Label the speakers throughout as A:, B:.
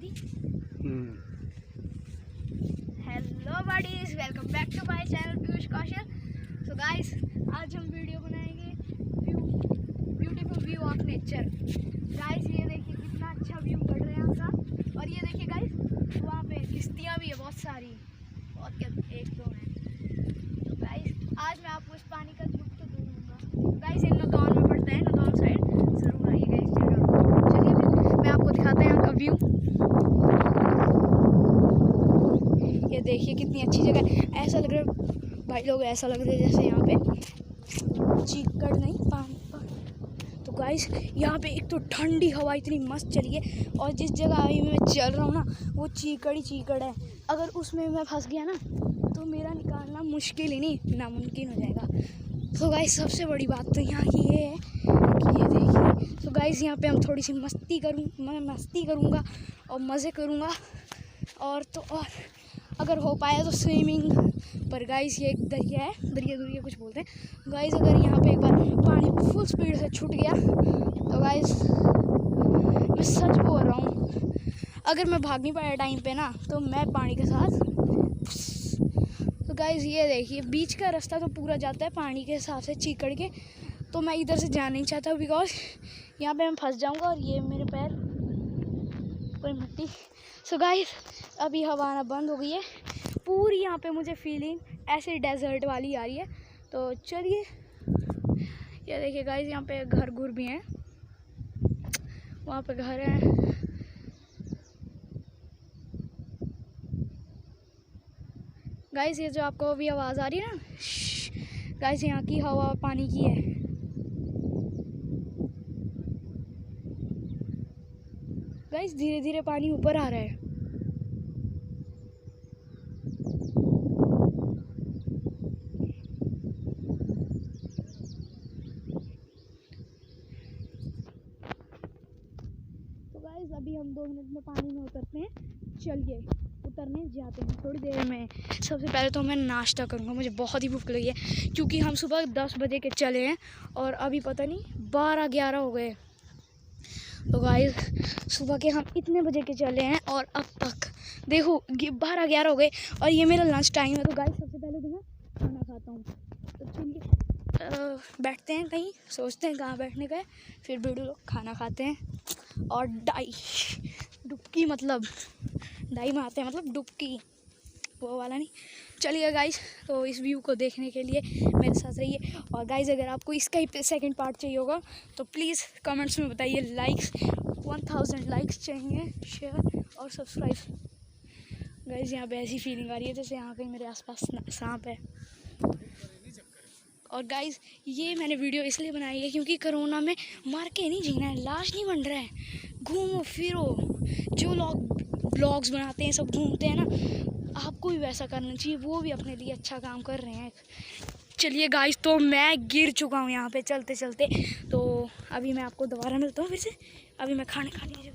A: थी। Hello buddies, welcome back to my channel Piyush Kaushal. So guys, आज हम वीडियो बनाएंगे beautiful view of nature. Guys ये देखिए कितना अच्छा व्यू बढ़ रहा है यहाँ का। और ये देखिए गाइस, वहाँ पे किश्तियाँ भी है बहुत सारी, बहुत क्या एक दो हैं। तो गाइस आज मैं आपको इस पानी का लुत्फ तो दूंगा। गाइस इन नौतौन में पड़ता है, नौतौन साइड, जरूर आइएगा इस जगह। चलिए फिर मैं आपको दिखाता हूँ यहाँ का व्यू। ये देखिए कितनी अच्छी जगह है। ऐसा लग रहा है भाई लोग, ऐसा लग रहा है जैसे यहाँ पे चीकड़ नहीं पानी पर। तो गाइस यहाँ पे एक तो ठंडी हवा इतनी मस्त चली है, और जिस जगह अभी मैं चल रहा हूँ ना वो चीकड़ ही चीकड़ है। अगर उसमें मैं फंस गया ना तो मेरा निकालना मुश्किल ही नहीं, नामुमकिन हो जाएगा। तो गाइस सबसे बड़ी बात तो यहाँ की ये है कि ये देखिए। तो गाइस यहाँ पे हम थोड़ी सी मैं मस्ती करूँगा और मज़े करूँगा, और तो और अगर हो पाया तो स्विमिंग। पर गाइस ये एक दरिया है, दरिया कुछ बोलते हैं। गाइस अगर यहाँ पे एक बार पानी फुल स्पीड से छूट गया तो गाइस मैं सच बोल रहा हूँ, अगर मैं भाग नहीं पाया टाइम पे ना तो मैं पानी के साथ। तो गाइस ये देखिए बीच का रास्ता तो पूरा जाता है पानी के हिसाब से चीकड़ के। तो मैं इधर से जाना नहीं चाहता बिकॉज यहाँ पे मैं फंस जाऊँगा, और ये मेरे पैर पूरी मिट्टी। सो गाइस अभी हवा आना बंद हो गई है पूरी। यहाँ पे मुझे फीलिंग ऐसे डेजर्ट वाली आ रही है। तो चलिए ये देखिए गाइस, यहाँ पे घर भी हैं, वहाँ पे घर हैं। गाइस ये जो आपको अभी आवाज़ आ रही है ना, गाइस यहाँ की हवा पानी की है। गाइस धीरे धीरे पानी ऊपर आ रहा है। तो गाइस अभी हम 2 मिनट में पानी में उतरते हैं। चलिए उतरने जाते हैं थोड़ी देर में। सबसे पहले तो मैं नाश्ता करूँगा, मुझे बहुत ही भूख लगी है क्योंकि हम सुबह 10 बजे के चले हैं और अभी पता नहीं 12-11 हो गए। तो गाइस सुबह के हम इतने बजे के चले हैं और अब तक देखो 12-11 हो गए और ये मेरा लंच टाइम है। तो गाइस सबसे पहले तो मैं खाना खाता हूँ। तो चलिए बैठते हैं कहीं, सोचते हैं कहाँ बैठने का है, फिर वीडियो लोग खाना खाते हैं। और डुबकी मतलब डाई मारते हैं, मतलब डुबकी वो वाला नहीं। चलिए गाइस, तो इस व्यू को देखने के लिए मेरे साथ रहिए। और गाइस अगर आपको इसका ही सेकंड पार्ट चाहिए होगा तो प्लीज़ कमेंट्स में बताइए। 1000 लाइक्स चाहिए, शेयर और सब्सक्राइब। गाइस यहाँ पे ऐसी फीलिंग आ रही है जैसे यहाँ कहीं मेरे आसपास सांप है। और गाइस ये मैंने वीडियो इसलिए बनाई है क्योंकि कोरोना में मर के नहीं जीना है, लाश नहीं बन रहा है। घूमो फिरो, जो लोग ब्लॉग्स बनाते हैं सब घूमते हैं ना, आपको भी वैसा करना चाहिए। वो भी अपने लिए अच्छा काम कर रहे हैं। चलिए गाइस, तो मैं गिर चुका हूँ यहाँ पे चलते चलते। तो अभी मैं आपको दोबारा मिलता हूँ फिर से। अभी मैं खाने खा लीजिए।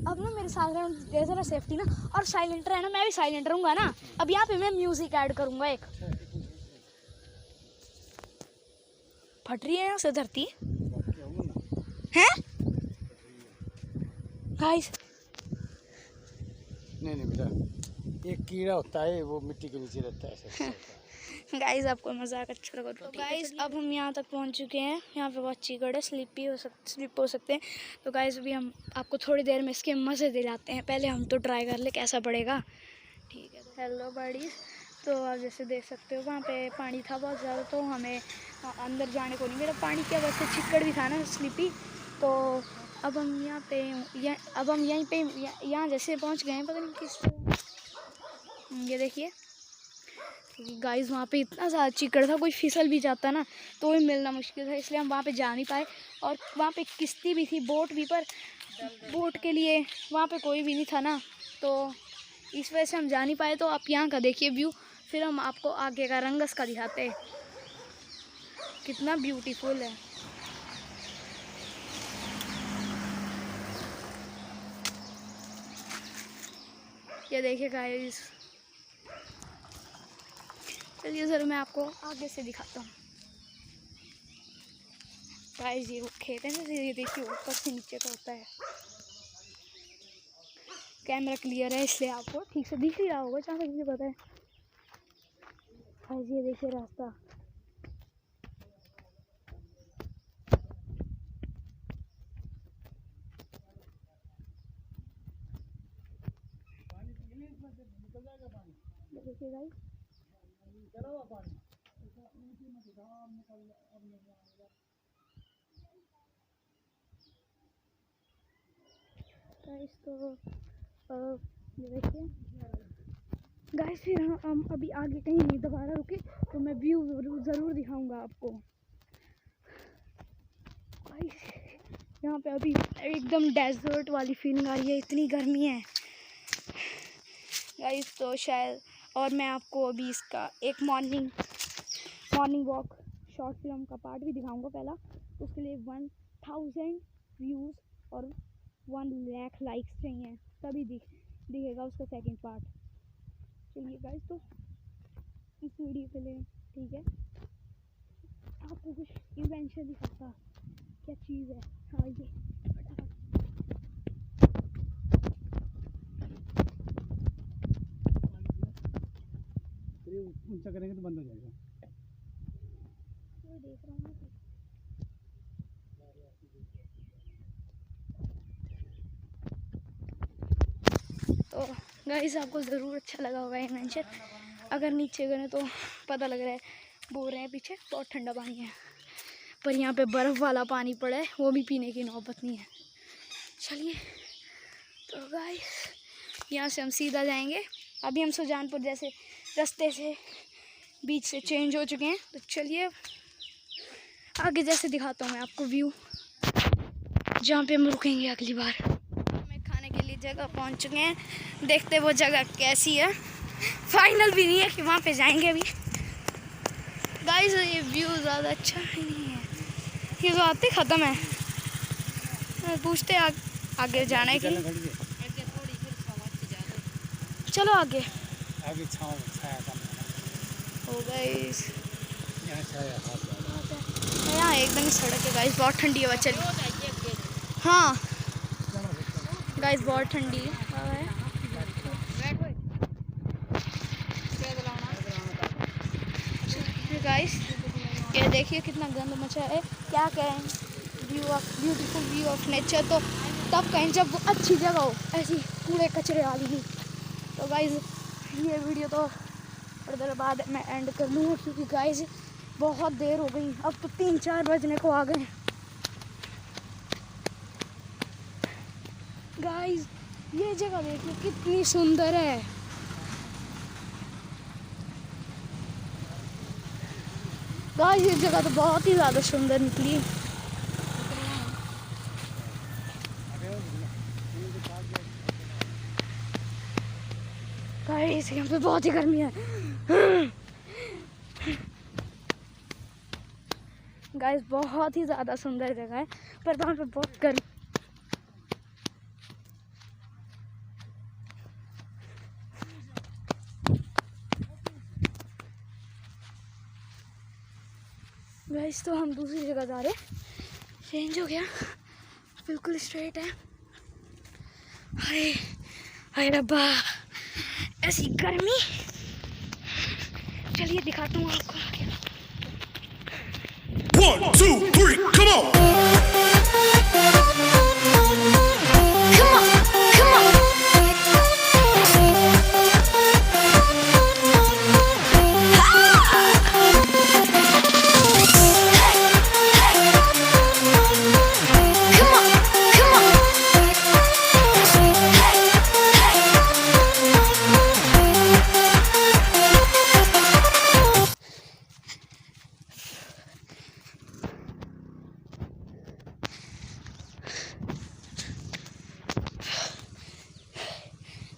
A: अब ना मेरे साथ जैसा ना सेफ्टी ना, और साइलेंटर है ना, मैं भी साइलेंट रहूँगा ना। अब यहाँ पे मैं म्यूज़िक ऐड करूँगा एक। फट रही है यहाँ से धरती है गाइस।
B: नहीं बेटा, एक कीड़ा होता है वो मिट्टी के नीचे रहता है।
A: गाइस आपको मजाक अच्छा लगा तो गाइस अब हम यहाँ तक पहुँच चुके हैं। यहाँ पे बहुत चीकड़ है, स्लिप हो सकते हैं। तो गाइस अभी हम आपको थोड़ी देर में इसके मज़े दिलाते हैं। पहले हम तो ट्राई कर ले कैसा पड़ेगा, ठीक है। हेलो बडीज, तो आप जैसे देख सकते हो वहाँ पे पानी था बहुत ज़्यादा, तो हमें अंदर जाने को नहीं मिला। पानी की वजह से चिक्कड़ भी था ना, स्लिपी। तो अब हम यहाँ पे अब हम यहीं पे यहाँ जैसे पहुँच गए हैं, पता नहीं किस। ये देखिए गाइस वहाँ पे इतना ज़्यादा चिकड़ था, कोई फिसल भी जाता ना तो भी मिलना मुश्किल था, इसलिए हम वहाँ पे जा नहीं पाए। और वहाँ पे किश्ती भी थी, बोट भी, पर बोट के लिए वहाँ पे कोई भी नहीं था ना, तो इस वजह से हम जा नहीं पाए। तो आप यहाँ का देखिए व्यू, फिर हम आपको आगे का रंगस का दिखाते हैं कितना ब्यूटीफुल है। ये देखिए गाइस, चलिए सर मैं आपको आगे से दिखाता हूँ। गाइस ये वो खेत है ना, ये देखिए ऊपर से नीचे का होता है। कैमरा क्लियर है इसलिए आपको ठीक से दिख ही रहा होगा जहाँ तक मुझे पता है। गाइस ये देखिए रास्ता। देखिए गाइस तो ये देखिए गाइस फिर हम अभी आगे कहीं नहीं दोबारा रुके तो मैं व्यू ज़रूर दिखाऊंगा आपको। गाइस यहाँ पे अभी एकदम डेजर्ट वाली फीलिंग आ रही है, इतनी गर्मी है गाइस। तो शायद और मैं आपको अभी इसका एक मॉर्निंग वॉक शॉर्ट फिल्म का पार्ट भी दिखाऊंगा। पहला उसके लिए 1000 व्यूज़ और 1 लाख लाइक्स चाहिए तभी दिखेगा उसका सेकंड पार्ट। चलिए गाइस तो इस वीडियो के लिए ठीक है, आपको कुछ इन्वेंशन दिखाता क्या चीज़ है। हाँ ये
B: ऊंचा करेंगे तो बंद हो जाएगा।
A: वो देख रहा हूँ तो गाइस आपको ज़रूर अच्छा लगा होगा इन्वेंशन। अगर नीचे गए तो पता लग रहा है बोल रहे हैं पीछे बहुत ठंडा पानी है, पर यहाँ पे बर्फ़ वाला पानी पड़ा है, वो भी पीने की नौबत नहीं है। चलिए तो गाइस यहाँ से हम सीधा जाएंगे। अभी हम सुजानपुर जैसे रास्ते से बीच से चेंज हो चुके हैं, तो चलिए आगे जैसे दिखाता हूँ मैं आपको व्यू जहाँ पे हम रुकेंगे अगली बार। हमें खाने के लिए जगह पहुँच चुके हैं, देखते वो जगह कैसी है। फाइनल भी नहीं है कि वहाँ पे जाएंगे अभी। गाइस ये व्यू ज़्यादा अच्छा ही नहीं है, ये तो आते ख़त्म है। पूछते आगे जाना है कि चलो आगे
B: छाया
A: हो गाइस।
B: यहाँ
A: यहाँ एकदम ही सड़क है गाइस, बहुत ठंडी हवा चली। हाँ गाइस बहुत ठंडी हवा है। गाइस ये देखिए कितना गंद मचा है, क्या कहें ब्यूटीफुल व्यू ऑफ नेचर तो तब कहें जब वो अच्छी जगह हो, ऐसी कूड़े कचरे वाली ही। तो गाइस ये वीडियो तो थोड़ी देर बाद मैं एंड कर लूँगा क्योंकि गाइस बहुत देर हो गई, अब तो 3-4 बजने को आ गए। गाइस ये जगह देखिए कितनी सुंदर है। गाइस ये जगह तो बहुत ही ज़्यादा सुंदर निकली। गाइस यहाँ पे बहुत ही गर्मी है। गाइस बहुत ही ज़्यादा सुंदर जगह है, पर वहाँ पे बहुत गर्मी। गाइस तो हम दूसरी जगह जा रहे हैं, चेंज हो गया, बिल्कुल स्ट्रेट है। हाय हाय रब्बा ऐसी गर्मी। चलिए दिखाता हूँ आपको आगे।
C: 1, 2, 3, come on!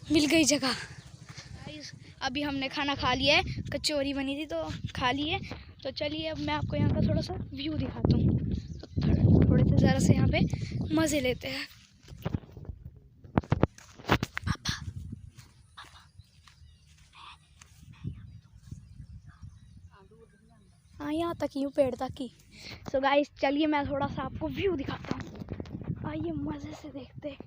A: मिल गई जगह। अभी हमने खाना खा लिया है, कचौरी बनी थी तो खा ली है। तो चलिए अब मैं आपको यहाँ का थोड़ा सा व्यू दिखाता हूँ, तो थोड़े से ज़रा से यहाँ पे मज़े लेते हैं। हाँ यहाँ तक ही हूँ, पेड़ तक ही। सो गाइस चलिए मैं थोड़ा सा आपको व्यू दिखाता हूँ, आइए मज़े से देखते।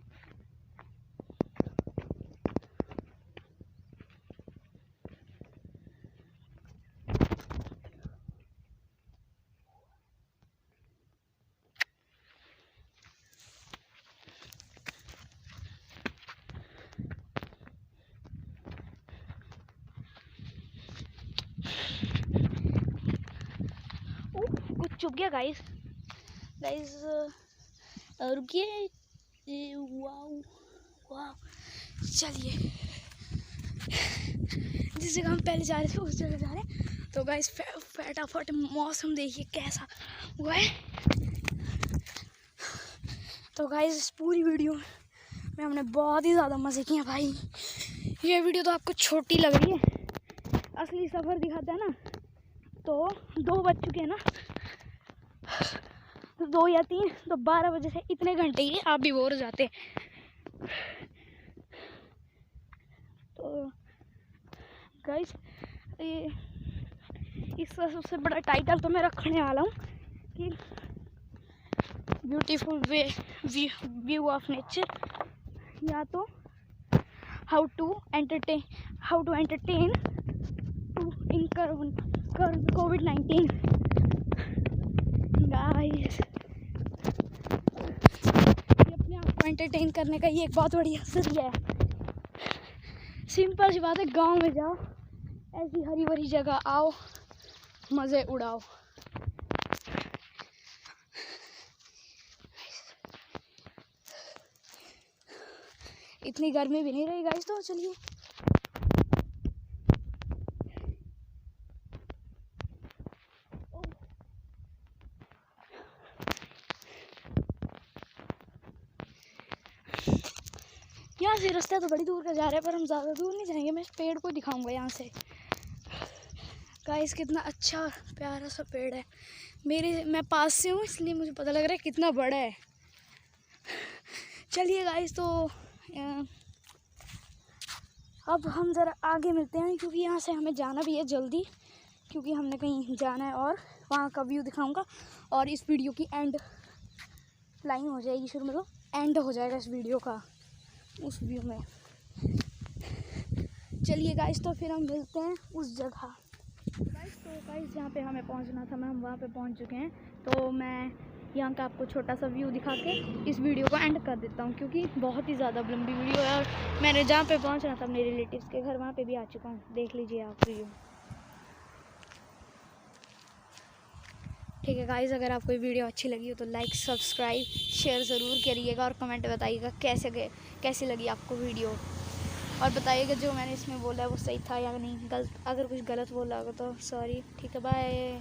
A: चुप गया गाइस। रुकिए। वाओ वाओ, चलिए जिस जगह हम पहले जा रहे थे उस जगह जा रहे हैं। तो गाइस फटाफट मौसम देखिए कैसा हुआ है। तो गाइस इस पूरी वीडियो में हमने बहुत ही ज़्यादा मज़े किए भाई। ये वीडियो तो आपको छोटी लग रही है, असली सफ़र दिखाता है ना। तो 2 बज चुके हैं ना, 2 या 3, तो 12 बजे से इतने घंटे ही आप भी बोर हो जाते। तो गाइस ये इसका सबसे बड़ा टाइटल तो मैं रखने वाला हूँ कि ब्यूटीफुल व्यू ऑफ नेचर, या तो how to entertain in COVID-19। Guys अपने आप को एंटरटेन करने का ये एक बहुत बढ़िया जरिया है। सिंपल सी बात है, गांव में जाओ, ऐसी हरी भरी जगह आओ, मज़े उड़ाओ। इतनी गर्मी भी नहीं रही गाइस, तो चलिए यहाँ से रास्ता तो बड़ी दूर का जा रहा है, पर हम ज़्यादा दूर नहीं जाएंगे। मैं इस पेड़ को दिखाऊंगा यहाँ से। गाइस कितना अच्छा प्यारा सा पेड़ है। मैं पास से हूँ इसलिए मुझे पता लग रहा है कितना बड़ा है। चलिए गाइस, तो अब हम ज़रा आगे मिलते हैं, क्योंकि यहाँ से हमें जाना भी है जल्दी, क्योंकि हमने कहीं जाना है और वहाँ का व्यू दिखाऊंगा। और इस वीडियो की एंड लाइन हो जाएगी, शुरू मतलब एंड हो जाएगा इस वीडियो का उस व्यू में। चलिए गाइस, तो फिर हम मिलते हैं उस जगह। गाइस जहाँ पे हमें पहुँचना था, हम वहाँ पे पहुँच चुके हैं। तो मैं यहाँ का आपको छोटा सा व्यू दिखा के इस वीडियो को एंड कर देता हूँ, क्योंकि बहुत ही ज़्यादा लंबी वीडियो है। और मैंने जहाँ पे पहुँचना था अपने रिलेटिव्स के घर, वहाँ पे भी आ चुका हूँ। देख लीजिए आप वीडियो। ठीक है गाइस, अगर आपको ये वीडियो अच्छी लगी हो तो लाइक सब्सक्राइब शेयर ज़रूर करिएगा, और कमेंट बताइएगा कैसी लगी आपको वीडियो। और बताइएगा जो मैंने इसमें बोला है वो सही था या नहीं, अगर कुछ गलत बोला होगा तो सॉरी। ठीक है, बाय।